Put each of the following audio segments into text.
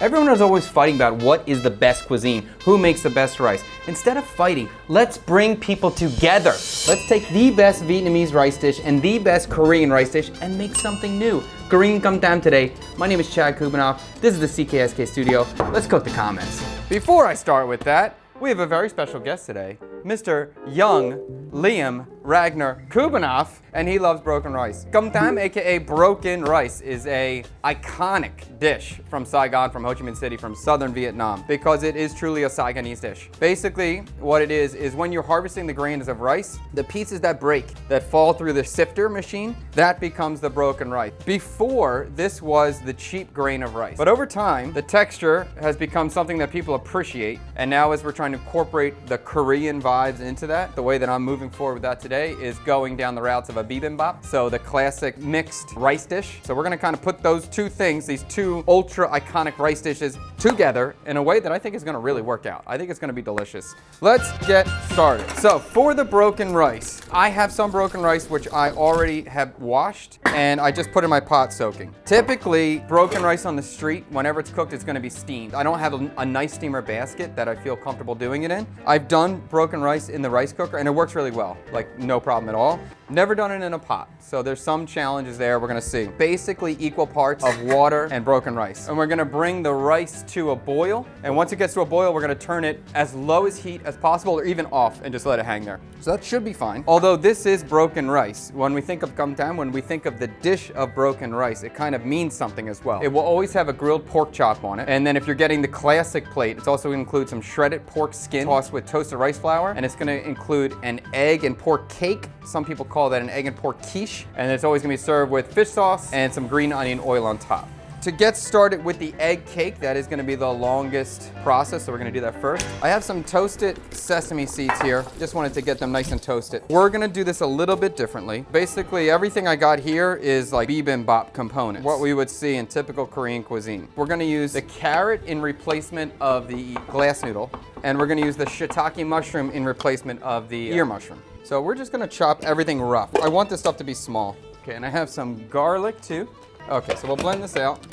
Everyone is always fighting about what is the best cuisine, who makes the best rice. Instead of fighting, let's bring people together. Let's take the best Vietnamese rice dish and the best Korean rice dish and make something new. Korean Com Tam today. My name is Chad Kubanoff. This is the CKSK studio. Let's cook the comments. Before I start with that, we have a very special guest today, Mr. Young Liam Ragnar Kubanoff, and he loves broken rice. Com Tam, aka broken rice, is a iconic dish from Saigon, from Ho Chi Minh City, from southern Vietnam, because it is truly a Saigonese dish. Basically, what it is when you're harvesting the grains of rice, the pieces that break, that fall through the sifter machine, that becomes the broken rice. Before, this was the cheap grain of rice. But over time, the texture has become something that people appreciate, and now as we're trying to incorporate the Korean vibes into that, the way that I'm moving forward with that today is going down the routes of a bibimbap, so the classic mixed rice dish. So we're gonna kind of put those two things, these two ultra iconic rice dishes together in a way that I think is gonna really work out. I think it's gonna be delicious. Let's get started. So for the broken rice, I have some broken rice which I already have washed and I just put in my pot soaking. Typically, broken rice on the street, whenever it's cooked, it's gonna be steamed. I don't have a nice steamer basket that I feel comfortable doing it in. I've done broken rice in the rice cooker and it works really well, like no problem at all. Never done it in a pot, so there's some challenges there we're gonna see. Basically equal parts of water and broken rice. And we're gonna bring the rice to a boil, and once it gets to a boil, we're gonna turn it as low as heat as possible or even off and just let it hang there. So that should be fine. Although this is broken rice, when we think of Com Tam, when we think of the dish of broken rice, it kind of means something as well. It will always have a grilled pork chop on it, and then if you're getting the classic plate, it's also gonna include some shredded pork skin tossed with toasted rice flour, and it's gonna include an egg and pork cake. Some people call that an egg and pork quiche, and it's always gonna be served with fish sauce and some green onion oil on top. To get started with the egg cake, that is gonna be the longest process, so we're gonna do that first. I have some toasted sesame seeds here. Just wanted to get them nice and toasted. We're gonna do this a little bit differently. Basically, everything I got here is like bibimbap components, what we would see in typical Korean cuisine. We're gonna use the carrot in replacement of the glass noodle, and we're gonna use the shiitake mushroom in replacement of the ear mushroom. So we're just gonna chop everything rough. I want this stuff to be small. Okay, and I have some garlic too. Okay, so we'll blend this out.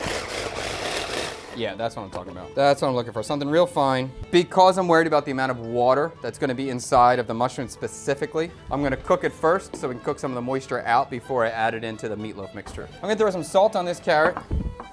Yeah, that's what I'm talking about. That's what I'm looking for, something real fine. Because I'm worried about the amount of water that's gonna be inside of the mushroom specifically, I'm gonna cook it first so we can cook some of the moisture out before I add it into the meatloaf mixture. I'm gonna throw some salt on this carrot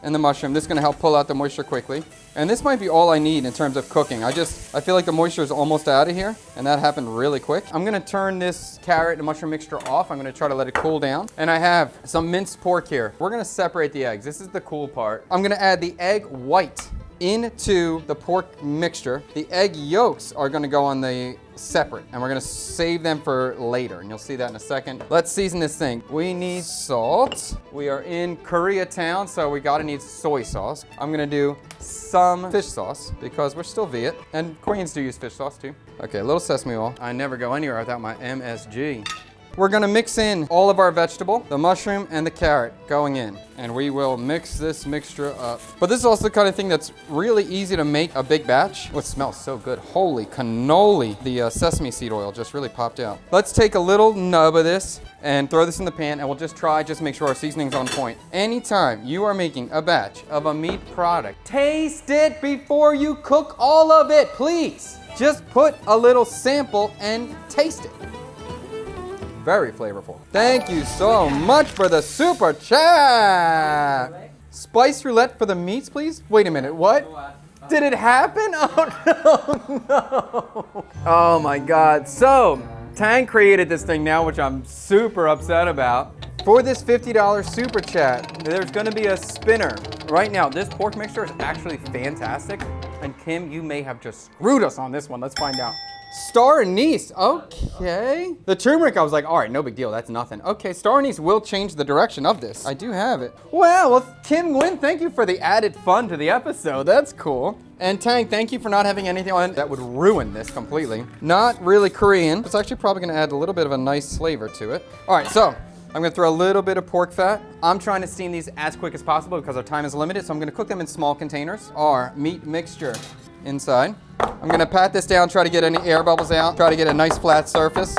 and the mushroom. This is gonna help pull out the moisture quickly. And this might be all I need in terms of cooking. I feel like the moisture is almost out of here, and that happened really quick. I'm gonna turn this carrot and mushroom mixture off. I'm gonna try to let it cool down. And I have some minced pork here. We're gonna separate the eggs. This is the cool part. I'm gonna add the egg white into the pork mixture. The egg yolks are gonna go on the separate, and we're gonna save them for later, and you'll see that in a second. Let's season this thing. We need salt. We are in Koreatown, so we gotta need soy sauce. I'm gonna do some fish sauce because we're still Viet, and Koreans do use fish sauce too. Okay, a little sesame oil. I never go anywhere without my MSG. We're gonna mix in all of our vegetable, the mushroom and the carrot going in. And we will mix this mixture up. But this is also the kind of thing that's really easy to make a big batch. Oh, it smells so good. Holy cannoli. The sesame seed oil just really popped out. Let's take a little nub of this and throw this in the pan, and we'll just make sure our seasoning's on point. Anytime you are making a batch of a meat product, taste it before you cook all of it, please. Just put a little sample and taste it. Very flavorful. Thank you so much for the super chat. Spice roulette for the meats, please. Wait a minute, what? Did it happen? Oh no, no. Oh my God. So, Tang created this thing now, which I'm super upset about. For this $50 super chat, there's gonna be a spinner. Right now, this pork mixture is actually fantastic. And Kim, you may have just screwed us on this one. Let's find out. Star anise, okay. The turmeric, I was like, all right, no big deal, that's nothing. Okay, star anise will change the direction of this. I do have it. Wow, well, Kim Nguyen, thank you for the added fun to the episode. That's cool. And Tang, thank you for not having anything on that would ruin this completely. Not really Korean. It's actually probably gonna add a little bit of a nice flavor to it. All right, so I'm gonna throw a little bit of pork fat. I'm trying to steam these as quick as possible because our time is limited, so I'm gonna cook them in small containers. Our meat mixture inside. I'm gonna pat this down, try to get any air bubbles out, try to get a nice flat surface.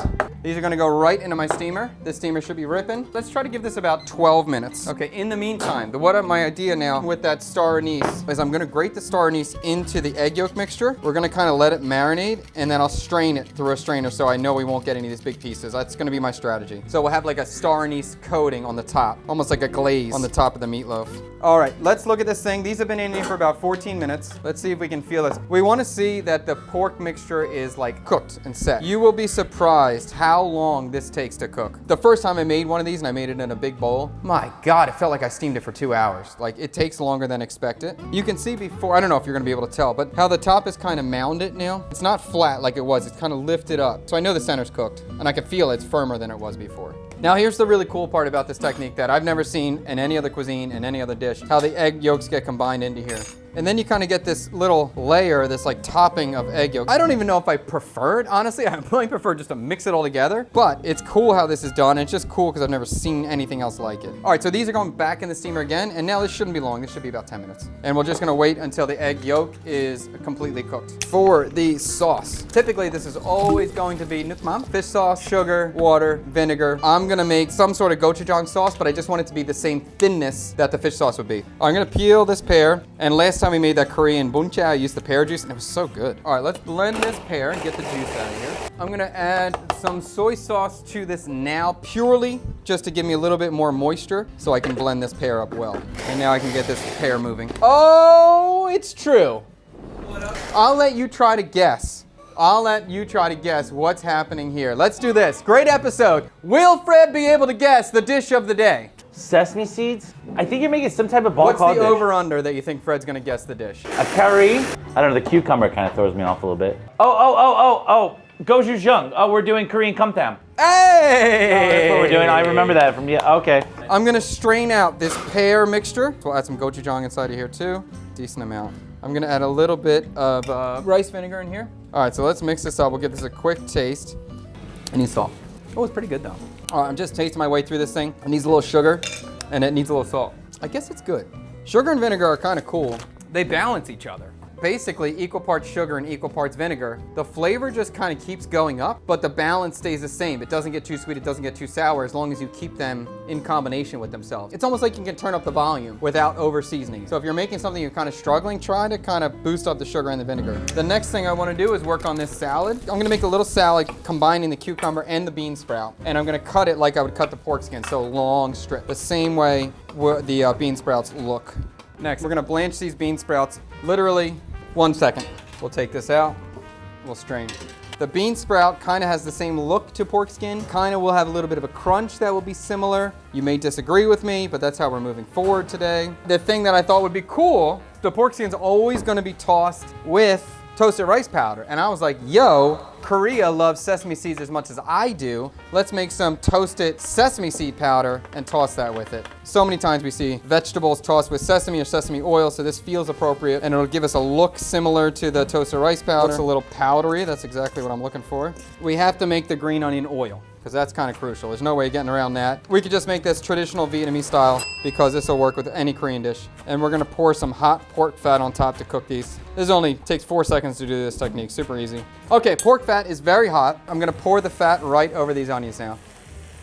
These are gonna go right into my steamer. This steamer should be ripping. Let's try to give this about 12 minutes. Okay, in the meantime, my idea now with that star anise is I'm gonna grate the star anise into the egg yolk mixture. We're gonna kind of let it marinate, and then I'll strain it through a strainer so I know we won't get any of these big pieces. That's gonna be my strategy. So we'll have like a star anise coating on the top, almost like a glaze on the top of the meatloaf. All right, let's look at this thing. These have been in here for about 14 minutes. Let's see if we can feel this. We wanna see that the pork mixture is like cooked and set. You will be surprised how long this takes to cook. The first time I made one of these and I made it in a big bowl, my God, it felt like I steamed it for 2 hours. Like, it takes longer than expected. You can see before, I don't know if you're gonna be able to tell, but how the top is kind of mounded now. It's not flat like it was, it's kind of lifted up. So I know the center's cooked, and I can feel it's firmer than it was before. Now here's the really cool part about this technique that I've never seen in any other cuisine, in any other dish, how the egg yolks get combined into here. And then you kind of get this little layer, this like topping of egg yolk. I don't even know if I prefer it, honestly. I really prefer just to mix it all together. But it's cool how this is done. It's just cool because I've never seen anything else like it. All right, so these are going back in the steamer again. And now this shouldn't be long. This should be about 10 minutes. And we're just gonna wait until the egg yolk is completely cooked. For the sauce, typically this is always going to be fish sauce, sugar, water, vinegar. I'm gonna make some sort of gochujang sauce, but I just want it to be the same thinness that the fish sauce would be. I'm gonna peel this pear, and last time we made that Korean buncha, I used the pear juice, and it was so good. All right, let's blend this pear and get the juice out of here. I'm gonna add some soy sauce to this now, purely just to give me a little bit more moisture so I can blend this pear up well. And now I can get this pear moving. Oh, it's true. I'll let you try to guess. I'll let you try to guess what's happening here. Let's do this. Great episode. Will Fred be able to guess the dish of the day? Sesame seeds? I think you're making some type of ball. What's the over-under that you think Fred's gonna guess the dish? A curry? I don't know, the cucumber kind of throws me off a little bit. Oh, gochujang. Oh, we're doing Korean Com Tam. Hey! Oh, that's what we're doing. I remember that from, yeah, okay. I'm gonna strain out this pear mixture. So we'll add some gochujang inside of here too. Decent amount. I'm gonna add a little bit of rice vinegar in here. All right, so let's mix this up. We'll give this a quick taste. It needs salt. Oh, it's pretty good though. All right, I'm just tasting my way through this thing. It needs a little sugar, and it needs a little salt. I guess it's good. Sugar and vinegar are kind of cool. They balance each other. Basically, equal parts sugar and equal parts vinegar. The flavor just kind of keeps going up, but the balance stays the same. It doesn't get too sweet, it doesn't get too sour, as long as you keep them in combination with themselves. It's almost like you can turn up the volume without over seasoning. So if you're making something you're kind of struggling, try to kind of boost up the sugar and the vinegar. The next thing I want to do is work on this salad. I'm gonna make a little salad combining the cucumber and the bean sprout. And I'm gonna cut it like I would cut the pork skin, so long strip. The same way the bean sprouts look. Next, we're gonna blanch these bean sprouts literally 1 second. We'll take this out, we'll strain. The bean sprout kind of has the same look to pork skin, kind of will have a little bit of a crunch that will be similar. You may disagree with me, but that's how we're moving forward today. The thing that I thought would be cool, the pork skin's always gonna be tossed with toasted rice powder. And I was like, yo, Korea loves sesame seeds as much as I do. Let's make some toasted sesame seed powder and toss that with it. So many times we see vegetables tossed with sesame or sesame oil, so this feels appropriate, and it'll give us a look similar to the toasted rice powder. Looks a little powdery, that's exactly what I'm looking for. We have to make the green onion oil, because that's kind of crucial. There's no way of getting around that. We could just make this traditional Vietnamese style, because this will work with any Korean dish. And we're gonna pour some hot pork fat on top to cook these. This only takes 4 seconds to do this technique, super easy. Okay, pork fat is very hot. I'm gonna pour the fat right over these onions now.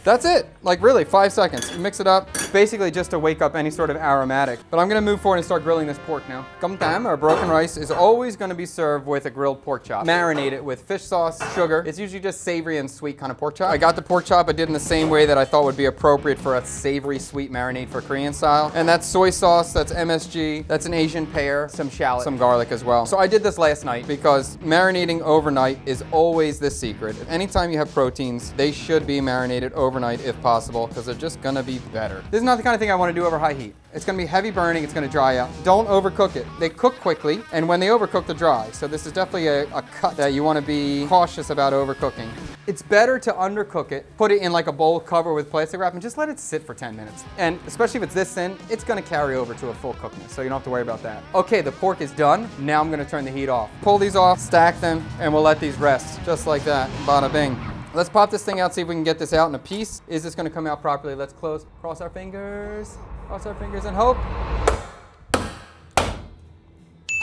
That's it, like really, 5 seconds. You mix it up, basically just to wake up any sort of aromatic. But I'm gonna move forward and start grilling this pork now. Com tam, or broken rice, is always gonna be served with a grilled pork chop. Marinate it with fish sauce, sugar. It's usually just savory and sweet kind of pork chop. I got the pork chop, I did in the same way that I thought would be appropriate for a savory sweet marinade for Korean style. And that's soy sauce, that's MSG, that's an Asian pear, some shallot, some garlic as well. So I did this last night because marinating overnight is always the secret. Anytime you have proteins, they should be marinated overnight if possible, because they're just gonna be better. This is not the kind of thing I want to do over high heat. It's gonna be heavy burning, it's gonna dry out. Don't overcook it. They cook quickly, and when they overcook, they're dry. So this is definitely a cut that you wanna be cautious about overcooking. It's better to undercook it, put it in like a bowl cover with plastic wrap, and just let it sit for 10 minutes. And especially if it's this thin, it's gonna carry over to a full cookness, so you don't have to worry about that. Okay, the pork is done. Now I'm gonna turn the heat off. Pull these off, stack them, and we'll let these rest, just like that. Bada bing. Let's pop this thing out, see if we can get this out in a piece. Is this gonna come out properly? Let's cross our fingers and hope.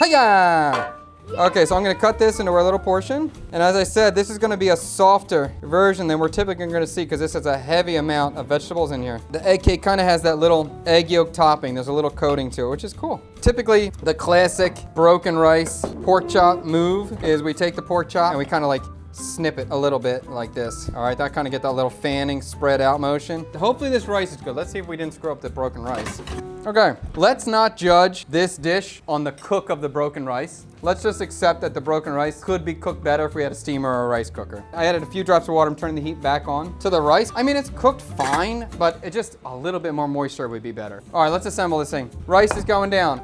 Hiya! Okay, so I'm gonna cut this into our little portion. And as I said, this is gonna be a softer version than we're typically gonna see because this has a heavy amount of vegetables in here. The egg cake kind of has that little egg yolk topping. There's a little coating to it, which is cool. Typically, the classic broken rice pork chop move is we take the pork chop and we kind of like snip it a little bit like this. All right, that kind of get that little fanning, spread out motion. Hopefully this rice is good. Let's see if we didn't screw up the broken rice. Okay, let's not judge this dish on the cook of the broken rice. Let's just accept that the broken rice could be cooked better if we had a steamer or a rice cooker. I added a few drops of water. I'm turning the heat back on to the rice. I mean, it's cooked fine, but it just a little bit more moisture would be better. All right, let's assemble this thing. Rice is going down.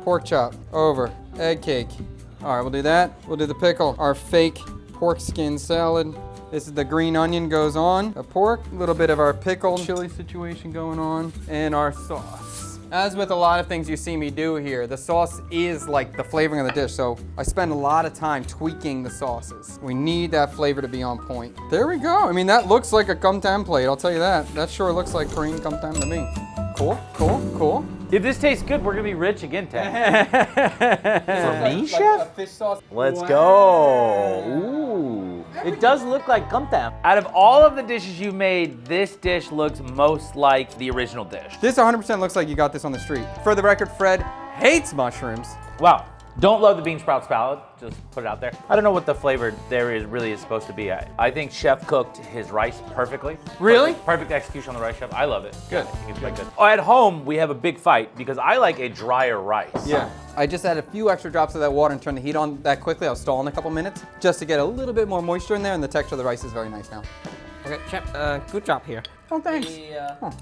Pork chop over. Egg cake. All right, we'll do that. We'll do the pickle. Our fake pork skin salad. This is the green onion goes on. The pork. A little bit of our pickle chili situation going on. And our sauce. As with a lot of things you see me do here, the sauce is like the flavoring of the dish, so I spend a lot of time tweaking the sauces. We need that flavor to be on point. There we go. I mean, that looks like a Com Tam plate, I'll tell you that. That sure looks like Korean Com Tam to me. Cool, cool, cool. If this tastes good, we're gonna be rich again, Ted. For me, chef? Fish sauce. Let's go. Ooh. It does look like Com Tam. Out of all of the dishes you've made, this dish looks most like the original dish. This 100% looks like you got this on the street. For the record, Fred hates mushrooms. Wow. Don't love the bean sprout salad. Just put it out there. I don't know what the flavor there really is supposed to be. I think Chef cooked his rice perfectly. Really? Perfect execution on the rice, Chef. I love it. Good. I think it's quite good. Oh, at home, we have a big fight because I like a drier rice. Yeah. I just added a few extra drops of that water and turned the heat on that quickly. I was stalling a couple minutes just to get a little bit more moisture in there, and the texture of the rice is very nice now. Okay, Chef, good job here. Oh, thanks.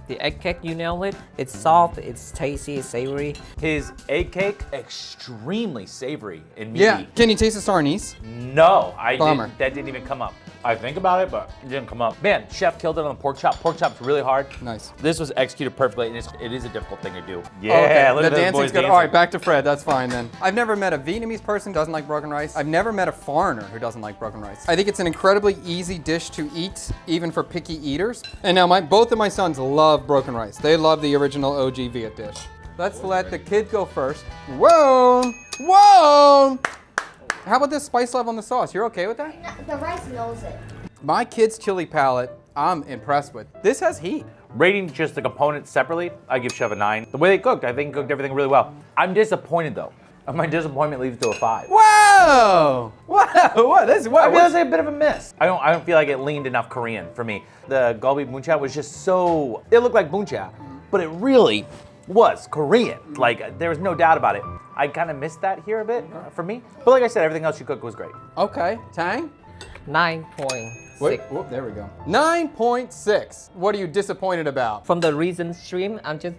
The egg cake, you nailed it. It's soft, it's tasty, it's savory. His egg cake, extremely savory and meaty. Yeah. Can you taste the star anise? No, Bummer. that didn't even come up. I think about it, but it didn't come up. Man, Chef killed it on the pork chop. Pork chop's really hard. Nice. This was executed perfectly, and it is a difficult thing to do. Yeah, Okay, look the at those dancing's boys good. dancing. All right, back to Fred. That's fine then. I've never met a Vietnamese person who doesn't like broken rice. I've never met a foreigner who doesn't like broken rice. I think it's an incredibly easy dish to eat, even for picky eaters. And now both of my sons love broken rice. They love the original OG Viet dish. Let's let the kid go first. Whoa! Whoa! How about this spice level in the sauce? You're okay with that? No, the rice knows it. My kid's chili palate, I'm impressed with. This has heat. Rating just the components separately, I give Chef a 9. The way they cooked, I think he cooked everything really well. I'm disappointed though. My disappointment leads to a 5. Whoa! Whoa! What? I feel it's a bit of a miss. I don't feel like it leaned enough Korean for me. The galbi buncha was just so, it looked like buncha, but it really was Korean. Like, there was no doubt about it. I kind of missed that here a bit for me. But like I said, everything else you cooked was great. Okay, Tang? 9.6. Whoop, there we go. 9.6. What are you disappointed about? From the recent stream, I'm just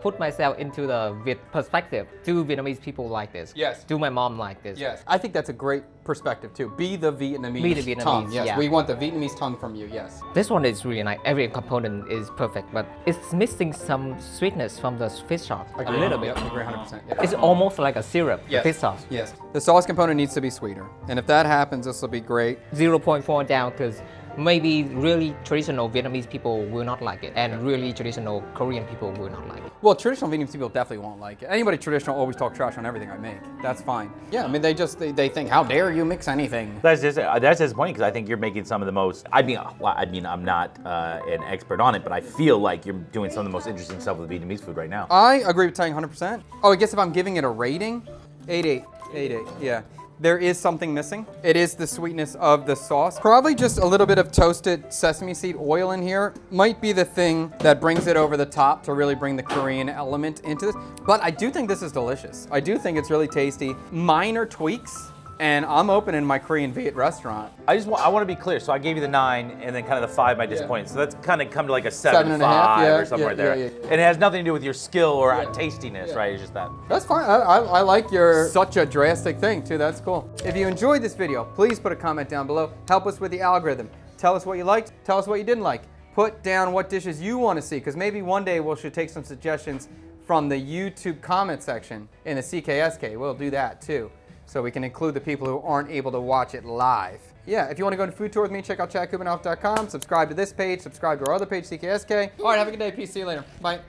put myself into the perspective. Do Vietnamese people like this? Yes. Do my mom like this? Yes. I think that's a great perspective too. Be the Vietnamese, Be the Vietnamese, tongue. Yes, yeah. we want the Vietnamese tongue from you, yes. This one is really nice. Every component is perfect, but it's missing some sweetness from the fish sauce. Agree. A little bit. Yep, agree 100%. Yeah. It's almost like a syrup, Yes. the fish sauce. Yes. The sauce component needs to be sweeter. And if that happens, this will be great. 0.4 down because maybe really traditional Vietnamese people will not like it, and really traditional Korean people will not like it. Well, traditional Vietnamese people definitely won't like it. Anybody traditional always talk trash on everything I make. That's fine. Yeah, I mean, they think, how dare you mix anything? That's disappointing because I think you're making some of the most, I'm not an expert on it, but I feel like you're doing some of the most interesting stuff with Vietnamese food right now. I agree with Tang 100%. Oh, I guess if I'm giving it a rating, 8.8. 8.8, yeah. There is something missing. It is the sweetness of the sauce. Probably just a little bit of toasted sesame seed oil in here might be the thing that brings it over the top to really bring the Korean element into this. But I do think this is delicious. I do think it's really tasty. Minor tweaks, and I'm opening my Korean Viet restaurant. I want to be clear. So I gave you the 9 and then kind of the 5 my disappointment. So that's kind of come to like a 7.5 yeah, or something yeah, right there. yeah. And it has nothing to do with your skill or tastiness, right? It's just that. That's fine. I like your such a drastic thing too. That's cool. If you enjoyed this video, please put a comment down below. Help us with the algorithm. Tell us what you liked. Tell us what you didn't like. Put down what dishes you want to see, because maybe one day we should take some suggestions from the YouTube comment section in the CKSK. We'll do that too, so we can include the people who aren't able to watch it live. Yeah, if you want to go to food tour with me, check out chadkubanoff.com. Subscribe to this page. Subscribe to our other page, CKSK. All right, have a good day. Peace. See you later. Bye.